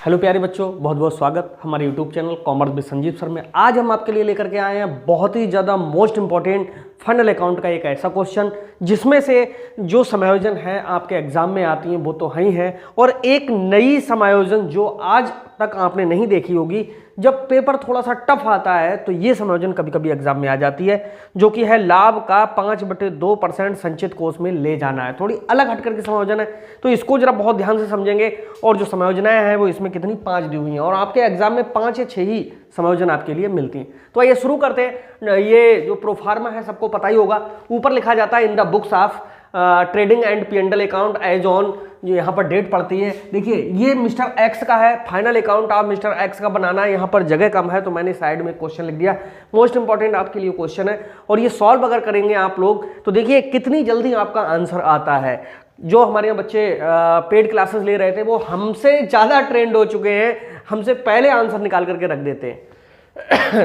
Hello प्यारे बच्चों, बहुत बहुत स्वागत हमारे YouTube channel commerce with Sanjeev sir में। आज हम आपके लिए लेकर के आए हैं बहुत ही ज़्यादा मोस्ट इंपॉर्टेंट फंडल अकाउंट का एक ऐसा क्वेश्चन जिसमें से जो समायोजन है आपके एग्जाम में आती हैं वो तो हैं ही हैं, और एक नई समायोजन जो आज तक आपने नहीं देखी होगी। जब पेपर थोड़ा सा टफ आता है तो ये समायोजन कभी कभी एग्जाम में आ जाती है, जो कि है लाभ का 5/2% संचित कोष में ले जाना है। थोड़ी अलग हटकर के समायोजन है, तो इसको जरा बहुत ध्यान से समझेंगे। और जो समायोजनाएं हैं वो इसमें कितनी 5 दी हुई हैं, और आपके एग्जाम में 5 या 6 ही समायोजन आपके लिए मिलती हैं। तो आइए शुरू करते हैं। ये जो प्रोफार्मा है सबको पता ही होगा, ऊपर लिखा जाता है in the books of trading and P&L account as on, जो यहाँ पर डेट पड़ती है। देखिए ये मिस्टर एक्स का है, फाइनल अकाउंट आप मिस्टर एक्स का बनाना है। यहाँ पर जगह कम है तो मैंने साइड में क्वेश्चन लिख दिया, मोस्ट इंपॉर्टेंट आपके लिए क्वेश्चन है। और ये सॉल्व अगर करेंगे आप लोग तो देखिए कितनी जल्दी आपका आंसर आता है। जो हमारे यहाँ बच्चे पेड क्लासेस ले रहे थे वो हमसे ज़्यादा ट्रेंड हो चुके हैं, हमसे पहले आंसर निकाल करके रख देते हैं।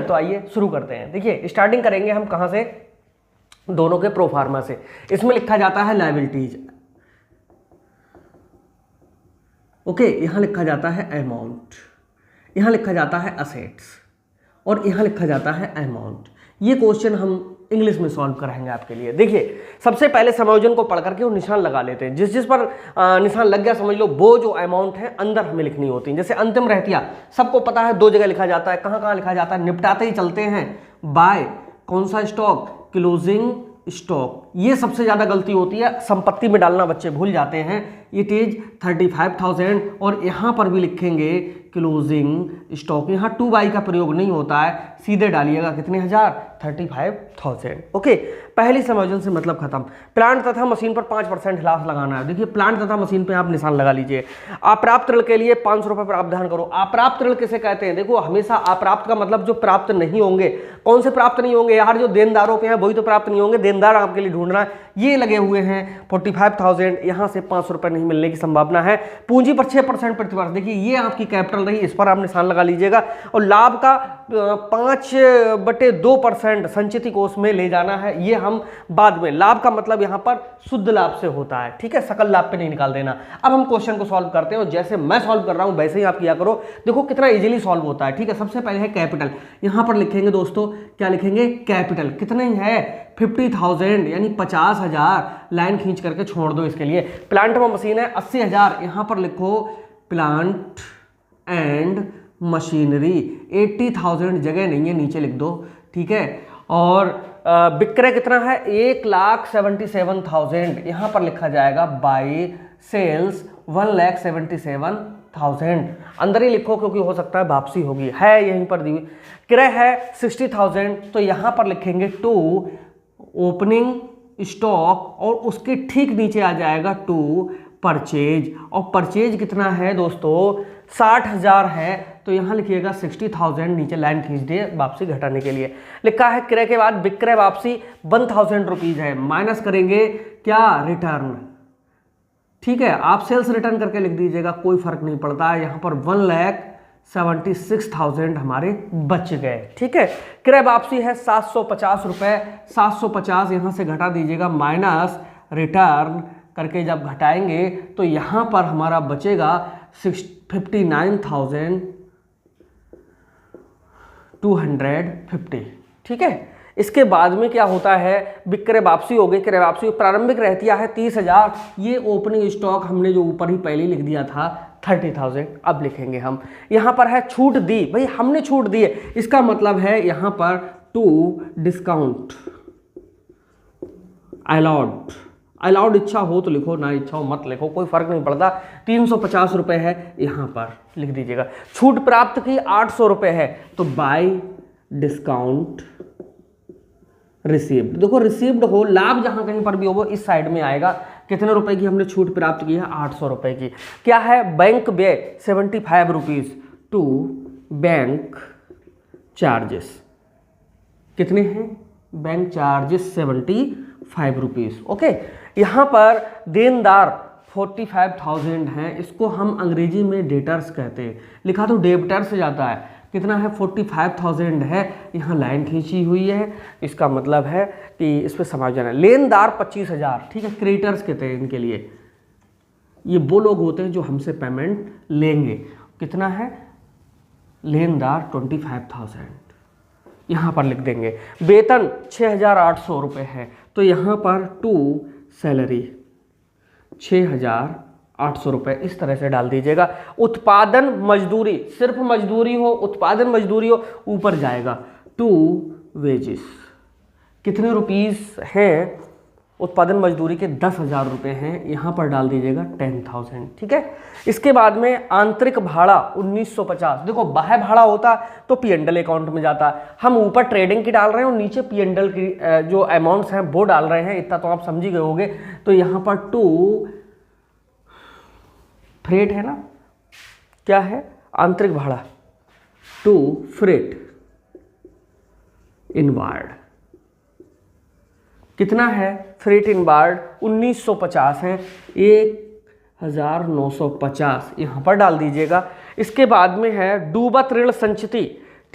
तो आइए शुरू करते हैं। देखिए स्टार्टिंग करेंगे हम कहाँ से, दोनों के प्रोफार्मा से। इसमें लिखा जाता है लायबिलिटीज, ओके, यहां लिखा जाता है अमाउंट, यहां लिखा जाता है असेट्स, और यहां लिखा जाता है अमाउंट। ये क्वेश्चन हम इंग्लिश में सॉल्व कराएंगे आपके लिए। देखिए सबसे पहले समायोजन को पढ़ करके वो निशान लगा लेते हैं। जिस जिस पर निशान लग गया समझ लो वो जो अमाउंट है अंदर हमें लिखनी होती है। जैसे अंतिम रहतिया सबको पता है 2 जगह लिखा जाता है, कहाँ कहाँ लिखा जाता है, निपटाते ही चलते हैं। बाय कौन सा स्टॉक, क्लोजिंग स्टॉक। ये सबसे ज्यादा गलती होती है, संपत्ति में डालना बच्चे भूल जाते हैं। इट इज 35,000, और यहां पर भी लिखेंगे क्लोजिंग स्टॉक। यहाँ 2 बाई का प्रयोग नहीं होता है, सीधे डालिएगा कितने हजार, 35,000। ओके, पहली समायोजन से मतलब खत्म। प्लांट तथा मशीन पर 5% हिलास लगाना है। देखिए प्लांट तथा मशीन पे आप निशान लगा लीजिए। अप्राप्त ऋण के लिए 500 रुपए प्रावधान करो। अप्राप्त ऋण किसे कहते हैं? देखो हमेशा अप्राप्त का मतलब जो प्राप्त नहीं होंगे। कौन से प्राप्त नहीं होंगे यार? जो देनदारों पे हैं वही तो प्राप्त नहीं होंगे, देनदार आपके लिए ढूंढना है। ये लगे हुए हैं 45,000, यहाँ से 500 रुपए नहीं मिलने की संभावना है। पूंजी पर 6% प्रतिवर्ष, देखिए ये आपकी कैपिटल रही, इस पर आप निशान लगा लीजिएगा। और लाभ का 5/2% संचित कोष में ले जाना है, ये हम बाद में। लाभ का मतलब यहाँ पर शुद्ध लाभ से होता है, ठीक है, सकल लाभ पे नहीं निकाल देना। अब हम क्वेश्चन को सॉल्व करते हैं, और जैसे मैं सॉल्व कर रहा हूं वैसे ही आप किया करो। देखो कितना इजीली सॉल्व होता है, ठीक है। सबसे पहले है कैपिटल, यहाँ पर लिखेंगे दोस्तों, क्या लिखेंगे, कैपिटल। कितने है, 50,000 यानी 50,000। लाइन खींच करके छोड़ दो इसके लिए। प्लांट में मशीन है 80,000, यहाँ पर लिखो प्लांट एंड मशीनरी। 80,000 जगह नहीं है, नीचे लिख दो, ठीक है। और विक्रय कितना है, 1,77,000, यहाँ पर लिखा जाएगा बाय सेल्स 1,77,000। अंदर ही लिखो क्योंकि हो सकता है वापसी होगी, है यहीं पर दी हुई। क्रय है 60,000, तो यहाँ पर लिखेंगे टू ओपनिंग स्टॉक, और उसके ठीक नीचे आ जाएगा टू परचेज। और परचेज कितना है दोस्तों, 60,000 है, तो यहां लिखिएगा 60,000, नीचे लाइन खींच दिए वापसी घटाने के लिए। लिखा है क्रय के बाद विक्रय वापसी 1,000 रुपीज है, माइनस करेंगे क्या, रिटर्न, ठीक है। आप सेल्स रिटर्न करके लिख दीजिएगा, कोई फर्क नहीं पड़ता है। यहां पर 1,76,000 हमारे बच गए, ठीक है। क्रय वापसी है 750 रुपए, 750 यहां से घटा दीजिएगा, माइनस रिटर्न करके जब घटाएंगे तो यहां पर हमारा बचेगा 59,250, ठीक है। इसके बाद में क्या होता है, विक्रय वापसी हो गई। क्रय वापसी प्रारंभिक रहतिया है 30,000, ये ओपनिंग स्टॉक हमने जो ऊपर ही पहले लिख दिया था 30,000। अब लिखेंगे हम, यहां पर है छूट दी, भाई हमने छूट दी है, इसका मतलब है यहां पर टू डिस्काउंट अलाउड। अलाउड इच्छा हो तो लिखो, ना इच्छा हो मत लिखो, कोई फर्क नहीं पड़ता। 350 रुपए है, यहां पर लिख दीजिएगा। छूट प्राप्त की 800 रुपए है, तो बाय डिस्काउंट रिसीव्ड। देखो रिसीव्ड हो, लाभ जहां कहीं पर भी हो वो इस साइड में आएगा। कितने रुपए की हमने छूट प्राप्त की है, 800 रुपए की। क्या है, बैंक व्यय 75 रुपीज टू बैंक चार्जेस। कितने हैं, बैंक चार्जेस 75 रुपीज, ओके। यहां पर देनदार 45,000 हैं, इसको हम अंग्रेजी में डेटर्स कहते हैं, लिखा तो डेबिटर से जाता है। कितना है, 45,000 है, यहाँ लाइन खींची हुई है, इसका मतलब है कि इस पर समायोजन है। लेनदार 25,000, ठीक है, क्रेडिटर्स कहते हैं इनके लिए। ये वो लोग होते हैं जो हमसे पेमेंट लेंगे। कितना है, लेनदार 25,000, यहाँ पर लिख देंगे। वेतन 6,800 रुपये है, तो यहाँ पर टू सैलरी 6,800 रुपये इस तरह से डाल दीजिएगा। उत्पादन मजदूरी, सिर्फ मजदूरी हो, उत्पादन मजदूरी हो, ऊपर जाएगा टू वेजेस। कितने रुपीस हैं उत्पादन मजदूरी के, 10,000 रुपये हैं, यहाँ पर डाल दीजिएगा 10,000। ठीक है। इसके बाद में आंतरिक भाड़ा 1950। देखो बाह्य भाड़ा होता तो P&L अकाउंट में जाता, हम ऊपर ट्रेडिंग की डाल रहे हैं और नीचे P&L की जो अमाउंट्स हैं वो डाल रहे हैं, इतना तो आप समझ ही गए होंगे। तो यहाँ पर टू फ्रेट है ना, क्या है, आंतरिक भाड़ा, टू फ्रेट इनवार्ड। कितना है फ्रेट इनवार्ड, 1950 है, 1,950 यहाँ पर डाल दीजिएगा। इसके बाद में है डूबत ऋण संचिति।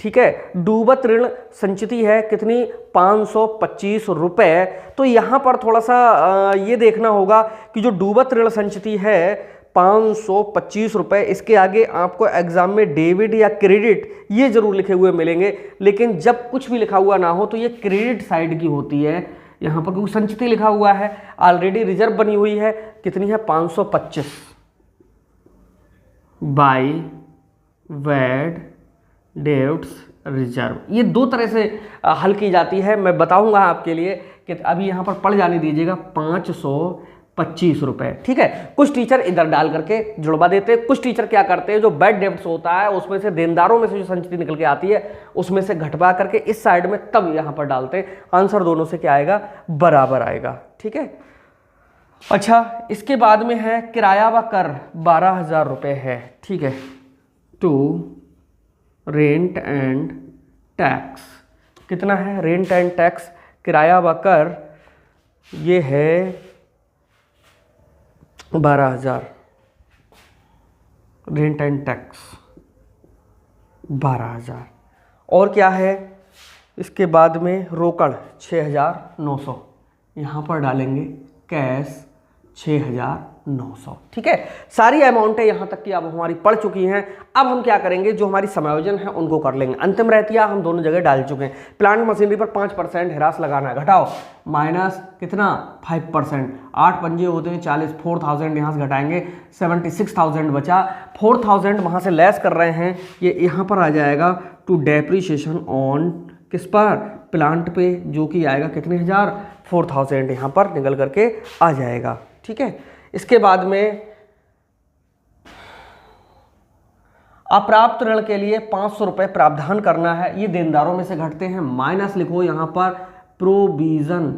ठीक है, डूबत ऋण संचिति है कितनी, 525 रुपये। तो यहाँ पर थोड़ा सा ये देखना होगा कि जो डूबत ऋण संचिति है 525 रुपये, इसके आगे आपको एग्जाम में डेबिट या क्रेडिट ये जरूर लिखे हुए मिलेंगे, लेकिन जब कुछ भी लिखा हुआ ना हो तो ये क्रेडिट साइड की होती है। यहाँ पर क्योंकि संचिति लिखा हुआ है, ऑलरेडी रिजर्व बनी हुई है, कितनी है 525 बाई वेड डेब्ट्स रिजर्व। ये दो तरह से हल की जाती है, मैं बताऊंगा आपके लिए कि अभी यहाँ पर पढ़ जाने दीजिएगा 525 रुपये। ठीक है, कुछ टीचर इधर डाल करके जुड़वा देते हैं, कुछ टीचर क्या करते हैं जो बैड डेब्ट्स होता है उसमें से देनदारों में से जो संचिति निकल के आती है उसमें से घटवा करके इस साइड में तब यहाँ पर डालते हैं। आंसर दोनों से क्या आएगा, बराबर आएगा। ठीक है। अच्छा, इसके बाद में है किराया व कर 12,000 रुपये है। ठीक है, टू रेंट एंड टैक्स। कितना है रेंट एंड टैक्स, किराया व कर ये है 12,000, रेंट एंड टैक्स 12,000। और क्या है, इसके बाद में रोकड़ 6,900, यहाँ पर डालेंगे कैश 6,900। ठीक है, सारी अमाउंटें यहाँ तक की अब हमारी पढ़ चुकी हैं। अब हम क्या करेंगे, जो हमारी समायोजन है उनको कर लेंगे। अंतिम रहतिया हम दोनों जगह डाल चुके हैं। प्लांट मशीनरी पर 5% हिरास लगाना है, घटाओ, माइनस कितना 5%, 8 पंजे होते हैं 40, 4,000 यहाँ से घटाएंगे 76,000 बचा। 4,000 वहाँ से लेस कर रहे हैं, ये यहाँ पर आ जाएगा टू डेप्रीशिएशन ऑन, किस पर, प्लांट पे, जो कि आएगा कितने हज़ार, 4,000 यहाँ पर निकल करके आ जाएगा। ठीक है। इसके बाद में अप्राप्त ऋण के लिए 500 रुपये प्रावधान करना है, ये देनदारों में से घटते हैं, माइनस लिखो यहाँ पर प्रोविजन,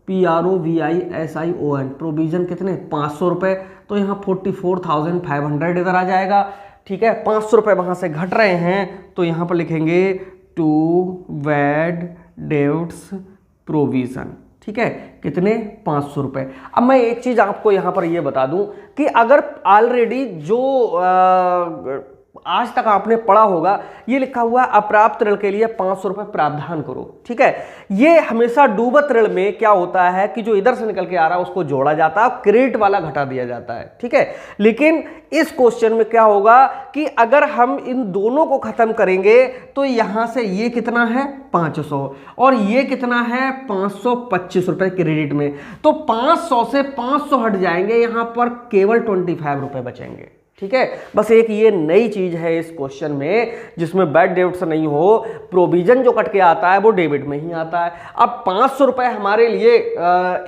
PROVISION, प्रोविजन कितने 500 रुपये, तो यहाँ 44,500 इधर आ जाएगा। ठीक है, 500 रुपये वहाँ से घट रहे हैं, तो यहाँ पर लिखेंगे टू वेड डेब्ट्स प्रोविजन। ठीक है, कितने 500 रुपये। अब मैं एक चीज़ आपको यहाँ पर ये बता दूं कि अगर ऑलरेडी जो आज तक आपने पढ़ा होगा, ये लिखा हुआ अप्राप्त ऋण के लिए 500 रुपये प्रावधान करो। ठीक है, ये हमेशा डूबत ऋण में क्या होता है कि जो इधर से निकल के आ रहा है उसको जोड़ा जाता है, क्रेडिट वाला घटा दिया जाता है। ठीक है, लेकिन इस क्वेश्चन में क्या होगा कि अगर हम इन दोनों को खत्म करेंगे तो यहां से ये कितना है 500 और ये कितना है 525 रुपये क्रेडिट में, तो 500 से 500 हट जाएंगे, यहां पर केवल 25 रुपये बचेंगे। ठीक है, बस एक ये नई चीज है इस क्वेश्चन में जिसमें बैड डेब्ट्स नहीं हो, प्रोविजन जो कट के आता है वो डेबिट में ही आता है। अब 500 रुपये हमारे लिए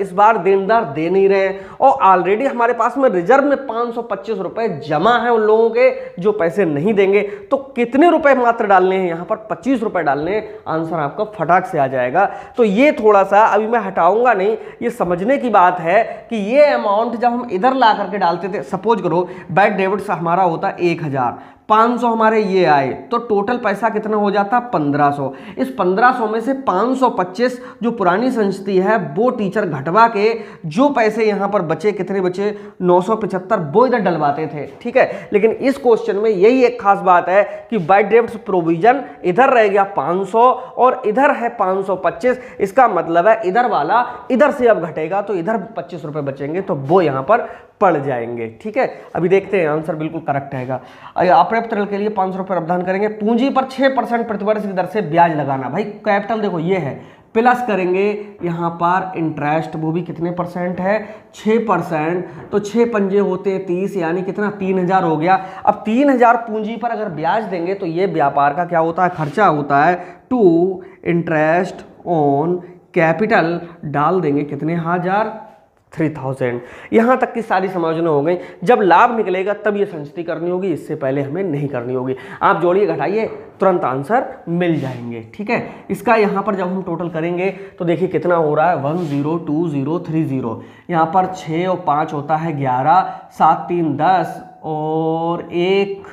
इस बार देनदार दे नहीं रहे और ऑलरेडी हमारे पास में रिजर्व में 525 रुपये जमा है उन लोगों के जो पैसे नहीं देंगे, तो कितने रुपए मात्र डालने हैं, यहाँ पर 25 रुपये डालने हैं। आंसर आपका फटाक से आ जाएगा। तो ये थोड़ा सा अभी मैं हटाऊंगा नहीं, ये समझने की बात है कि ये अमाउंट जब हम इधर ला करके डालते थे, सपोज करो बैड डेबिट हमारा होता 1,000, 500 हमारे ये आए, तो टोटल पैसा कितना हो जाता 1500। इस 1500 में से 525 जो पुरानी संचिति है वो टीचर घटवा के जो पैसे यहाँ पर बचे, कितने बचे 975, वो इधर डलवाते थे। ठीक है, लेकिन इस क्वेश्चन में यही एक खास बात है कि बाय डेब्ट्स प्रोविजन इधर रह गया 500 और इधर है 525। इसका मतलब है इधर वाला इधर से अब घटेगा तो इधर 25 रुपए बचेंगे, तो वो यहाँ पर पड़ जाएंगे। ठीक है, अभी देखते हैं आंसर बिल्कुल करेक्ट आएगा। अपर्याप्त तरल के लिए 500 रुपये प्रावधान करेंगे। पूंजी पर 6% प्रतिवर्ष की दर से ब्याज लगाना। भाई कैपिटल देखो ये है, प्लस करेंगे यहाँ पर इंटरेस्ट, वो भी कितने परसेंट है 6%, तो 6 पंजे होते 30, यानी कितना 3000 हो गया। अब 3000 पूंजी पर अगर ब्याज देंगे तो ये व्यापार का क्या होता है, खर्चा होता है। टू इंटरेस्ट ऑन कैपिटल डाल देंगे कितने हजार 3000। यहाँ तक की सारी समायोजन हो गई। जब लाभ निकलेगा तब ये संचिति करनी होगी, इससे पहले हमें नहीं करनी होगी। आप जोड़िए घटाइए तुरंत आंसर मिल जाएंगे। ठीक है, इसका यहाँ पर जब हम टोटल करेंगे तो देखिए कितना हो रहा है 102030। यहाँ पर 6 और 5 होता है 11, 7 3 10 और 1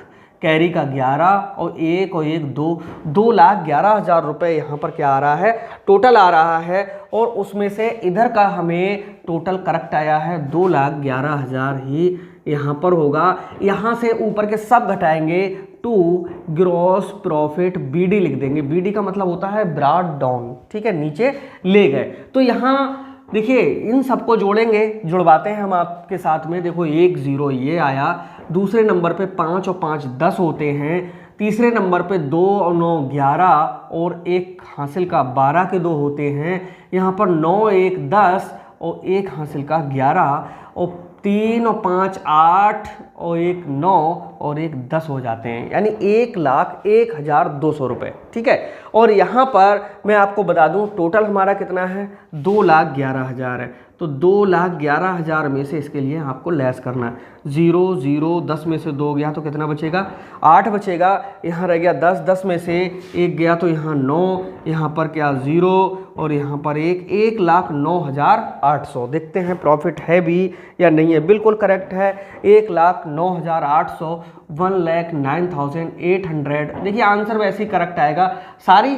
कैरी का 11 और 1 और 1 2, 2,11,000 रुपये यहाँ पर क्या आ रहा है टोटल आ रहा है। और उसमें से इधर का हमें टोटल करेक्ट आया है 2,11,000 ही यहाँ पर होगा। यहाँ से ऊपर के सब घटाएंगे टू ग्रॉस प्रॉफिट बीडी लिख देंगे। बीडी का मतलब होता है ब्रॉट डाउन। ठीक है, नीचे ले गए। तो यहाँ देखिए इन सबको जोड़ेंगे, जुड़वाते हैं हम आपके साथ में। देखो 1 0 ये आया, दूसरे नंबर पे 5 और 5 10 होते हैं, तीसरे नंबर पे 2 और 9 11 और 1 हासिल का 12 के 2 होते हैं। यहाँ पर 9 1 10 और 1 हासिल का 11 और 3 और 5 8 और 1 9 और 1 10 हो जाते हैं, यानी 1,01,200 रुपये। ठीक है, और यहाँ पर मैं आपको बता दूँ टोटल हमारा कितना है 2,11,000 है। तो 2,11,000 में से इसके लिए आपको लेस करना है। 0 0 10 में से 2 गया तो कितना बचेगा 8 बचेगा। यहाँ रह गया 10, 10 में से 1 गया तो यहाँ 9, यहाँ पर क्या 0 और यहाँ पर 1, 1,09,800। देखते हैं प्रॉफिट है भी या नहीं है। बिल्कुल करेक्ट है, 1,09,800, 1,09,800। देखिए आंसर वैसे ही करेक्ट आएगा। सारी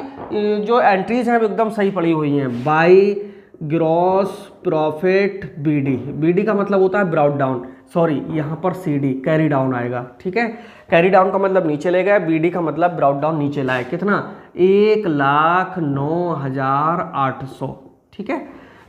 जो एंट्रीज हैं वो एकदम सही पड़ी हुई हैं। By gross profit BD, BD का मतलब होता है ब्राउट डाउन, सॉरी यहाँ पर सीडी कैरी डाउन आएगा। ठीक है, कैरी डाउन का मतलब नीचे ले गए, बीडी का मतलब ब्राउट डाउन नीचे लाए। कितना 1,09,800। ठीक है,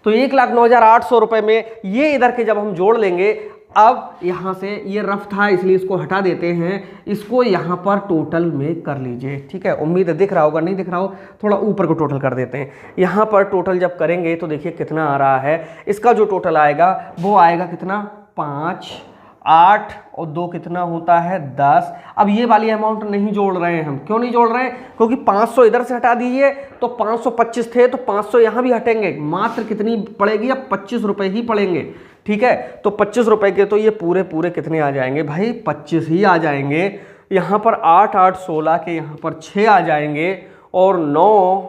तो 1,09,800 रुपये में ये इधर के जब हम जोड़ लेंगे, अब यहाँ से ये रफ था इसलिए इसको हटा देते हैं, इसको यहाँ पर टोटल में कर लीजिए। ठीक है, उम्मीद है दिख रहा होगा, नहीं दिख रहा हो थोड़ा ऊपर को टोटल कर देते हैं। यहाँ पर टोटल जब करेंगे तो देखिए कितना आ रहा है। इसका जो टोटल आएगा वो आएगा कितना 5 8 और 2 कितना होता है 10। अब ये वाली अमाउंट नहीं जोड़ रहे हैं हम। क्यों नहीं जोड़ रहे हैं, क्योंकि 500 इधर से हटा दीजिए तो 525 थे, तो 500 यहाँ भी हटेंगे। मात्र कितनी पड़ेगी अब 25 रुपये ही पड़ेंगे। ठीक है, तो 25 रुपये के तो ये पूरे पूरे कितने आ जाएंगे भाई 25 ही आ जाएंगे। यहाँ पर 8 8 16 के यहाँ पर 6 आ जाएंगे और 9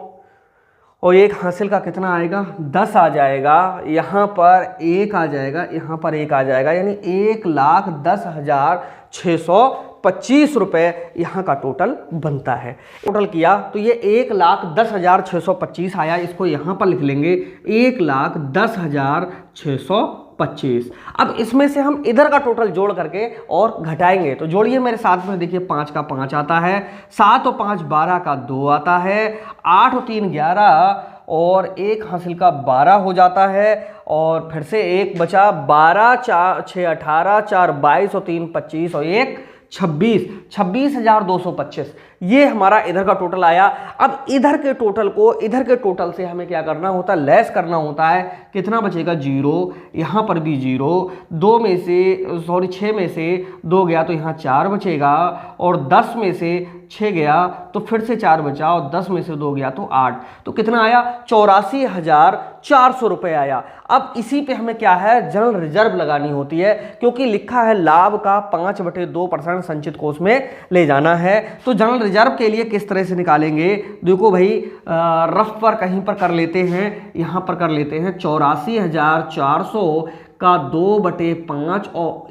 और 1 हासिल का कितना आएगा 10 आ जाएगा। यहाँ पर 1 आ जाएगा, यहाँ पर 1 आ जाएगा, यानी 1,10,625 रुपये यहाँ का टोटल बनता है। टोटल किया तो ये 1,10,625 आया। इसको यहाँ पर लिख लेंगे 1,10,625। अब इसमें से हम इधर का टोटल जोड़ करके और घटाएंगे। तो जोड़िए मेरे साथ में, देखिए 5 का 5 आता है, 7 और 5 12 का 2 आता है, 8 और 3 11 और 1 हासिल का 12 हो जाता है। और फिर से 1 बचा, 12 4 6 18 4 22 और 3 25 और 1 26, 26,225 ये हमारा इधर का टोटल आया। अब इधर के टोटल को इधर के टोटल से हमें क्या करना होता है, लेस करना होता है। कितना बचेगा 0, यहाँ पर भी 0, 2 में से सॉरी 6 में से 2 गया तो यहाँ 4 बचेगा, और 10 में से 6 गया तो फिर से 4 बचा, और 10 में से 2 गया तो 8, तो कितना आया 84,400 रुपये आया। अब इसी पे हमें क्या है जनरल रिजर्व लगानी होती है, क्योंकि लिखा है लाभ का 5/2% संचित कोष में ले जाना है। तो जनरल रिजर्व के लिए किस तरह से निकालेंगे, देखो भाई रफ पर कहीं पर कर लेते हैं, यहाँ पर कर लेते हैं 84,400 का 2/5 और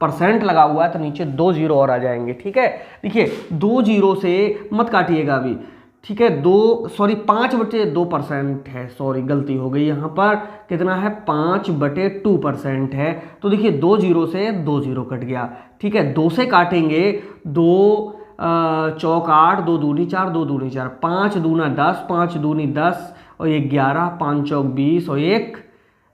परसेंट लगा हुआ है तो नीचे 2 जीरो और आ जाएंगे। ठीक है, देखिए 2 जीरो से मत काटिएगा अभी। ठीक है, 5/2% है, सॉरी गलती हो गई यहाँ पर, कितना है 5/2% है। तो देखिए 2 जीरो से 2 जीरो कट गया। ठीक है, 2 से काटेंगे, 2 चौक 8, 2 दूनी 4, 2 दूनी 4, 5 दूना 10, 5 दूनी 10 और 11, 5 चौक 20 और 1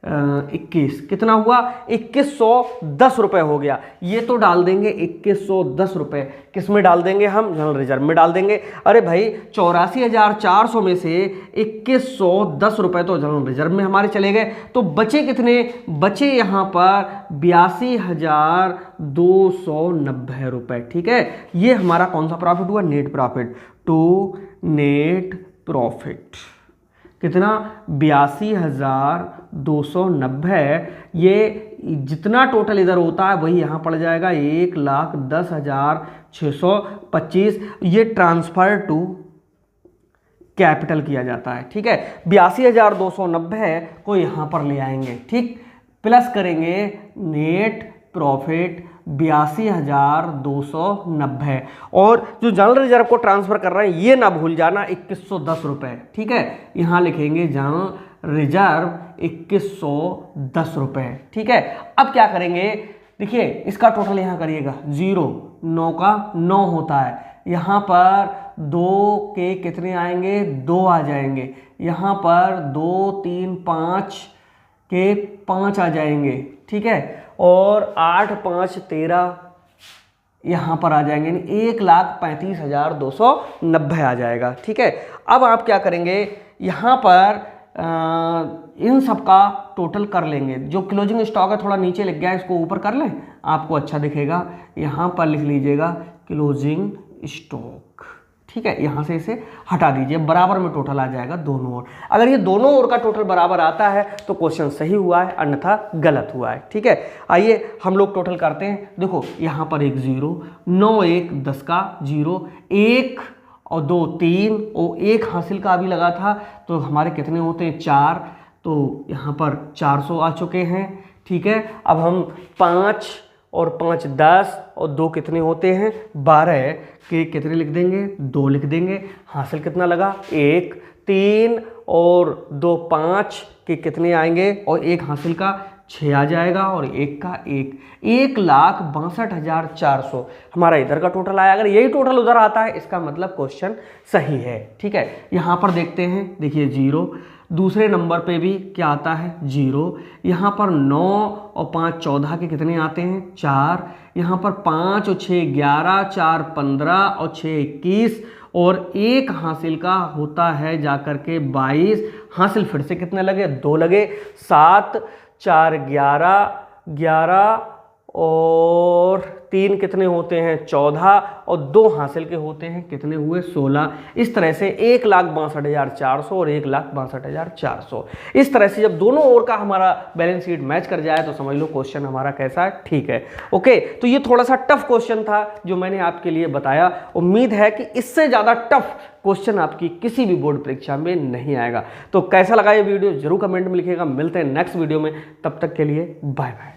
21, कितना हुआ 2110 रुपये हो गया। ये तो डाल देंगे 2110 रुपये, किस में डाल देंगे हम, जनरल रिजर्व में डाल देंगे। अरे भाई 84,400 में से 2110 रुपये तो जनरल रिजर्व में हमारे चले गए, तो बचे कितने, बचे यहाँ पर 82,290 रुपये। ठीक है, ये हमारा कौन सा प्रॉफिट हुआ, net profit, to net profit कितना 82,290। ये जितना टोटल इधर होता है वही यहाँ पड़ जाएगा 1,10,625। ये ट्रांसफर टू कैपिटल किया जाता है। ठीक है, 82,290 को यहाँ पर ले आएंगे, ठीक, प्लस करेंगे नेट प्रॉफिट 82,290 और जो जनरल रिजर्व को ट्रांसफर कर रहे हैं ये ना भूल जाना 2110 रुपये। ठीक है, यहाँ लिखेंगे जनरल रिजर्व 2110 रुपये। ठीक है, अब क्या करेंगे, देखिए इसका टोटल यहाँ करिएगा, 0 9 का 9 होता है, यहाँ पर 2 के कितने आएंगे, 2 आ जाएंगे, यहाँ पर 2 3 5 के 5 आ जाएंगे। ठीक है, और 8 5 13 यहाँ पर आ जाएंगे, 1,35,290 आ जाएगा। ठीक है, अब आप क्या करेंगे, यहाँ पर इन सब का टोटल कर लेंगे। जो क्लोजिंग स्टॉक है थोड़ा नीचे लिख गया है, इसको ऊपर कर लें, आपको अच्छा दिखेगा। यहाँ पर लिख लीजिएगा क्लोजिंग स्टॉक। ठीक है, यहाँ से इसे हटा दीजिए, बराबर में टोटल आ जाएगा दोनों ओर। अगर ये दोनों ओर का टोटल बराबर आता है तो क्वेश्चन सही हुआ है, अन्यथा गलत हुआ है। ठीक है, आइए हम लोग टोटल करते हैं। देखो यहाँ पर 1 0, 9 1 10 का 0, 1 और 2 3 और 1 हासिल का अभी लगा था, तो हमारे कितने होते हैं 4, तो यहाँ पर 400 आ चुके हैं। ठीक है, अब हम 5 और 5 10 और 2 कितने होते हैं 12 के कितने लिख देंगे, 2 लिख देंगे। हासिल कितना लगा 1, 3 और 2 5 के कितने आएंगे और 1 हासिल का 6 आ जाएगा और 1 का 1, 1,62,400 हमारा इधर का टोटल आया। अगर यही टोटल उधर आता है इसका मतलब क्वेश्चन सही है। ठीक है, यहाँ पर देखते हैं, देखिए 0, दूसरे नंबर पे भी क्या आता है 0, यहाँ पर 9 और 5 14 के कितने आते हैं 4, यहाँ पर 5 और 6 11, 4 15 और 6 21 और 1 हासिल का होता है जाकर के 22। हासिल फिर से कितने लगे 2 लगे, 7 4 11 11 और 3 कितने होते हैं 14 और 2 हासिल के होते हैं कितने हुए 16। इस तरह से 1,62,400 और 1,62,400। इस तरह से जब दोनों ओर का हमारा बैलेंस शीट मैच कर जाए तो समझ लो क्वेश्चन हमारा कैसा है, ठीक है। ओके, तो ये थोड़ा सा टफ क्वेश्चन था जो मैंने आपके लिए बताया। उम्मीद है कि इससे ज़्यादा टफ क्वेश्चन आपकी किसी भी बोर्ड परीक्षा में नहीं आएगा। तो कैसा लगा ये वीडियो जरूर कमेंट में लिखिएगा। मिलते हैं नेक्स्ट वीडियो में, तब तक के लिए बाय बाय।